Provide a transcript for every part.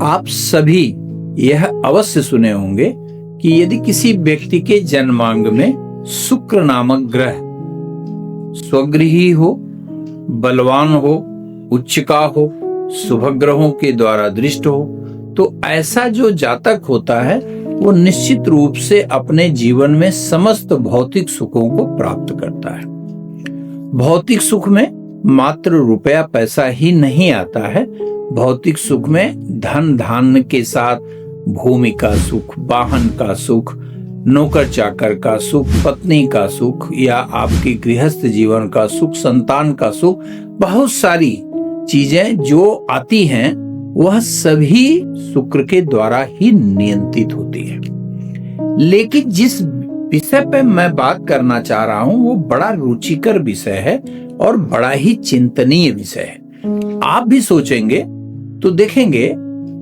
आप सभी यह अवश्य सुने होंगे कि यदि किसी व्यक्ति के जन्मांग में शुक्र नामक ग्रह स्वगृही हो, बलवान हो, उच्च का हो, शुभ ग्रहों के द्वारा दृष्ट हो, तो ऐसा जो जातक होता है वो निश्चित रूप से अपने जीवन में समस्त भौतिक सुखों को प्राप्त करता है। भौतिक सुख में मात्र रुपया पैसा ही नहीं आता है। भौतिक सुख में धन धान्य के साथ भूमि का सुख, वाहन का सुख, नौकर चाकर का सुख, पत्नी का सुख या आपके गृहस्थ जीवन का सुख, संतान का सुख, बहुत सारी चीजें जो आती हैं वह सभी शुक्र के द्वारा ही नियंत्रित होती है। लेकिन जिस विषय पे मैं बात करना चाह रहा हूं वो बड़ा रुचिकर विषय है और बड़ा ही चिंतनीय विषय है। आप भी सोचेंगे तो देखेंगे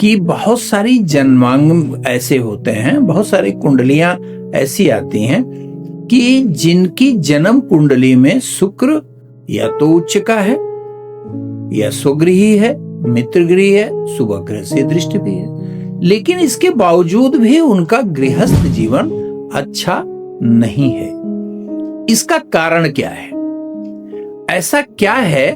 कि बहुत सारी जन्मांग ऐसे होते हैं, बहुत सारी कुंडलियां ऐसी आती हैं कि जिनकी जन्म कुंडली में शुक्र या तो उच्च का है या स्वगृही है, मित्र गृह है, शुभ ग्रह से दृष्टि भी है, लेकिन इसके बावजूद भी उनका गृहस्थ जीवन अच्छा नहीं है। इसका कारण क्या है? ऐसा क्या है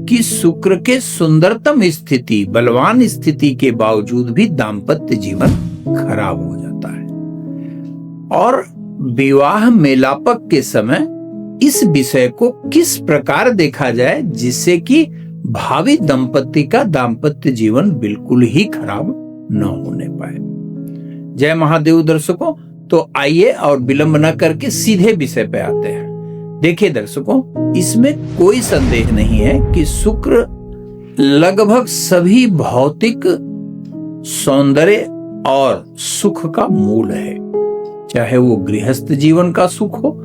कि शुक्र के सुंदरतम स्थिति, बलवान स्थिति के बावजूद भी दाम्पत्य जीवन खराब हो जाता है। और विवाह मेलापक के समय इस विषय को किस प्रकार देखा जाए जिससे कि भावी दंपति का दाम्पत्य जीवन बिल्कुल ही खराब न होने पाए। जय महादेव दर्शकों, तो आइए और विलंब न करके सीधे विषय पे आते हैं। देखिए दर्शकों, इसमें कोई संदेह नहीं है कि शुक्र लगभग सभी भौतिक सौंदर्य और सुख का मूल है। चाहे वो गृहस्थ जीवन का सुख हो,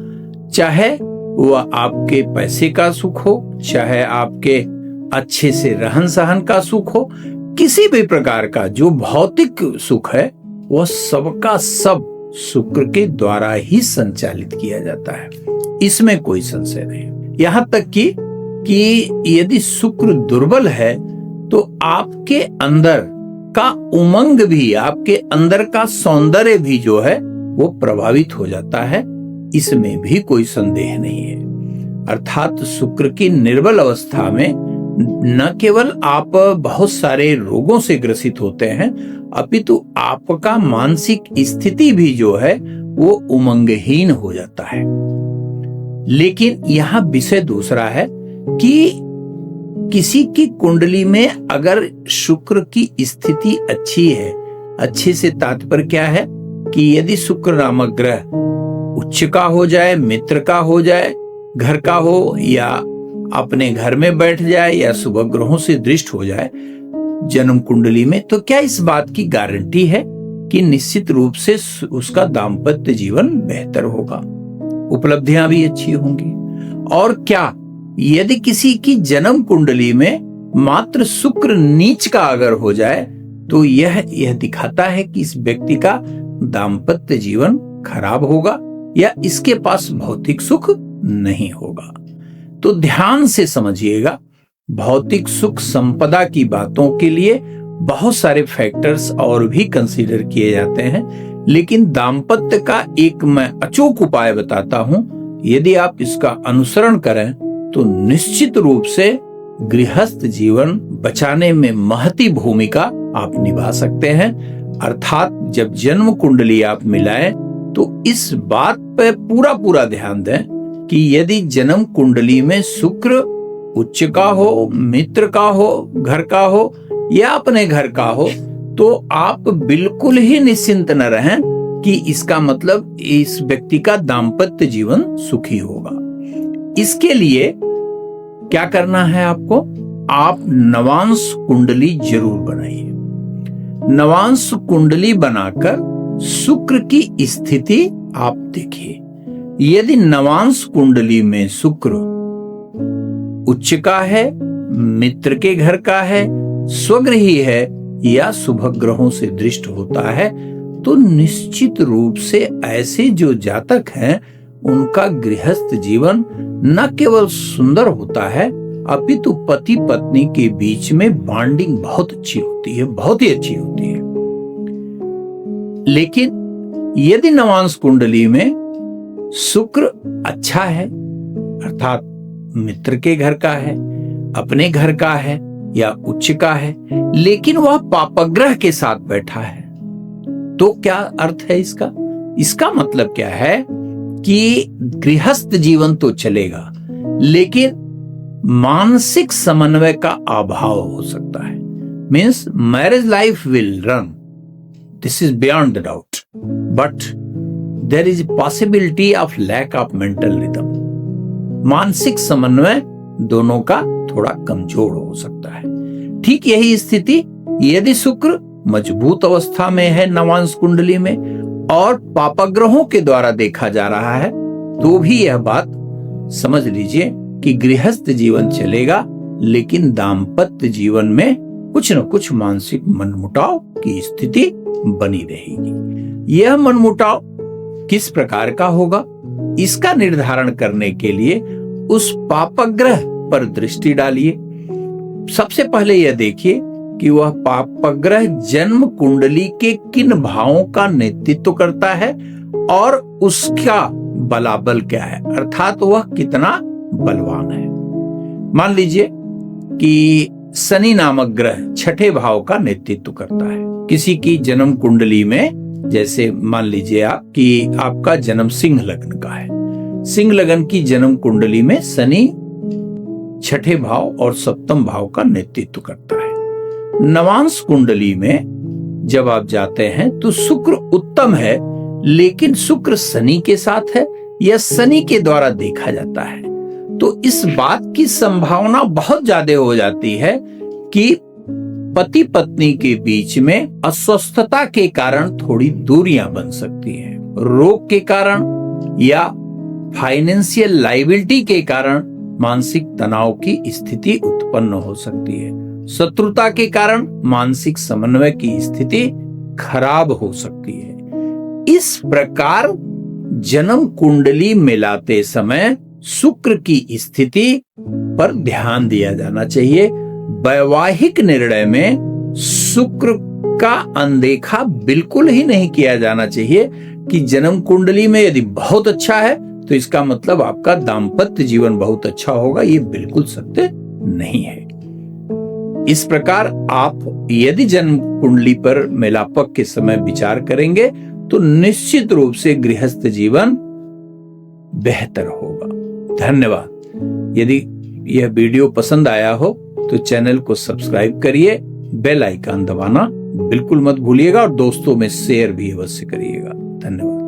चाहे वह आपके पैसे का सुख हो, चाहे आपके अच्छे से रहन सहन का सुख हो, किसी भी प्रकार का जो भौतिक सुख है वह सबका सब शुक्र के द्वारा ही संचालित किया जाता है। इसमें कोई संशय नहीं। यहां तक कि यदि शुक्र दुर्बल है तो आपके अंदर का उमंग भी, आपके अंदर का सौंदर्य भी जो है वो प्रभावित हो जाता है। इसमें भी कोई संदेह नहीं है। अर्थात शुक्र की निर्बल अवस्था में न केवल आप बहुत सारे रोगों से ग्रसित होते हैं, अपितु आपका मानसिक स्थिति भी जो है वो उमंगहीन हो जाता है। लेकिन यहाँ विषय दूसरा है कि किसी की कुंडली में अगर शुक्र की स्थिति अच्छी है, अच्छे से तात्पर्य क्या है कि यदि शुक्र नामक ग्रह उच्च का हो जाए, मित्र का हो जाए, घर का हो, या अपने घर में बैठ जाए, या शुभ ग्रहों से दृष्ट हो जाए जन्म कुंडली में, तो क्या इस बात की गारंटी है कि निश्चित रूप से उसका दाम्पत्य जीवन बेहतर होगा, उपलब्धियां भी अच्छी होंगी? और क्या यदि किसी की जन्म कुंडली में मात्र शुक्र नीच का अगर हो जाए तो यह दिखाता है कि इस व्यक्ति का दाम्पत्य जीवन खराब होगा या इसके पास भौतिक सुख नहीं होगा? तो ध्यान से समझिएगा, भौतिक सुख संपदा की बातों के लिए बहुत सारे फैक्टर्स और भी कंसीडर किए जाते हैं, लेकिन दाम्पत्य का एक मैं अचूक उपाय बताता हूं। यदि आप इसका अनुसरण करें तो निश्चित रूप से गृहस्थ जीवन बचाने में महती भूमिका आप निभा सकते हैं। अर्थात जब जन्म कुंडली आप मिलाएं तो इस बात पे पूरा ध्यान दें कि यदि जन्म कुंडली में शुक्र उच्च का हो, मित्र का हो, घर का हो या अपने घर का हो, तो आप बिल्कुल ही निश्चिंत न रहें कि इसका मतलब इस व्यक्ति का दाम्पत्य जीवन सुखी होगा। इसके लिए क्या करना है आपको? आप नवांश कुंडली जरूर बनाइए। नवांश कुंडली बनाकर शुक्र की स्थिति आप देखिए। यदि नवांश कुंडली में शुक्र उच्च का है, मित्र के घर का है, स्वगृही है या शुभ ग्रहों से दृष्ट होता है, तो निश्चित रूप से ऐसे जो जातक हैं उनका गृहस्थ जीवन न केवल सुंदर होता है अपितु पति पत्नी के बीच में बॉन्डिंग बहुत अच्छी होती है, बहुत ही अच्छी होती है। लेकिन यदि नवांश कुंडली में शुक्र अच्छा है, अर्थात मित्र के घर का है, अपने घर का है या उच्च का है, लेकिन वह पापग्रह के साथ बैठा है, तो क्या अर्थ है इसका? इसका मतलब क्या है कि गृहस्थ जीवन तो चलेगा, लेकिन मानसिक समन्वय का अभाव हो सकता है। Means marriage life will run, this is beyond the doubt, but there is possibility of lack of mental rhythm. मानसिक समन्वय दोनों का थोड़ा कमजोर हो सकता है। ठीक यही स्थिति यदि शुक्र मजबूत अवस्था में है नवांश कुंडली में और पापग्रहों के द्वारा देखा जा रहा है, तो भी यह बात समझ लीजिए कि गृहस्थ जीवन चलेगा, लेकिन दाम्पत्य जीवन में कुछ न कुछ मानसिक मनमुटाव की स्थिति बनी रहेगी। यह मनमुटाव किस प्रकार का होगा, इसका निर्धारण करने के लिए उस पापग्रह पर दृष्टि डालिए। सबसे पहले यह देखिए कि वह पापग्रह जन्म कुंडली के किन भावों का नेतृत्व करता है और उसका बलाबल क्या है, अर्थात वह कितना बलवान है। मान लीजिए कि शनि नामक ग्रह छठे भाव का नेतृत्व करता है किसी की जन्म कुंडली में। जैसे मान लीजिए आप कि आपका जन्म सिंह लग्न का है, सिंह लग्न की जन्म कुंडली में शनि छठे भाव और सप्तम भाव का नेतृत्व करता है। नवांश कुंडली में जब आप जाते हैं तो शुक्र उत्तम है, लेकिन शुक्र शनि के साथ है या शनि के द्वारा देखा जाता है, तो इस बात की संभावना बहुत ज्यादा हो जाती है कि पति पत्नी के बीच में अस्वस्थता के कारण थोड़ी दूरियां बन सकती हैं। रोग के कारण या फाइनेंशियल लायबिलिटी के कारण मानसिक तनाव की स्थिति उत्पन्न हो सकती है। शत्रुता के कारण मानसिक समन्वय की स्थिति खराब हो सकती है। इस प्रकार जन्म कुंडली मिलाते समय शुक्र की स्थिति पर ध्यान दिया जाना चाहिए। वैवाहिक निर्णय में शुक्र का अनदेखा बिल्कुल ही नहीं किया जाना चाहिए कि जन्म कुंडली में यदि बहुत अच्छा है तो इसका मतलब आपका दाम्पत्य जीवन बहुत अच्छा होगा, ये बिल्कुल सत्य नहीं है। इस प्रकार आप यदि जन्म कुंडली पर मेलापक के समय विचार करेंगे तो निश्चित रूप से गृहस्थ जीवन बेहतर होगा। धन्यवाद। यदि यह वीडियो पसंद आया हो तो चैनल को सब्सक्राइब करिए, बेल आइकन दबाना बिल्कुल मत भूलिएगा और दोस्तों में शेयर भी अवश्य करिएगा। धन्यवाद।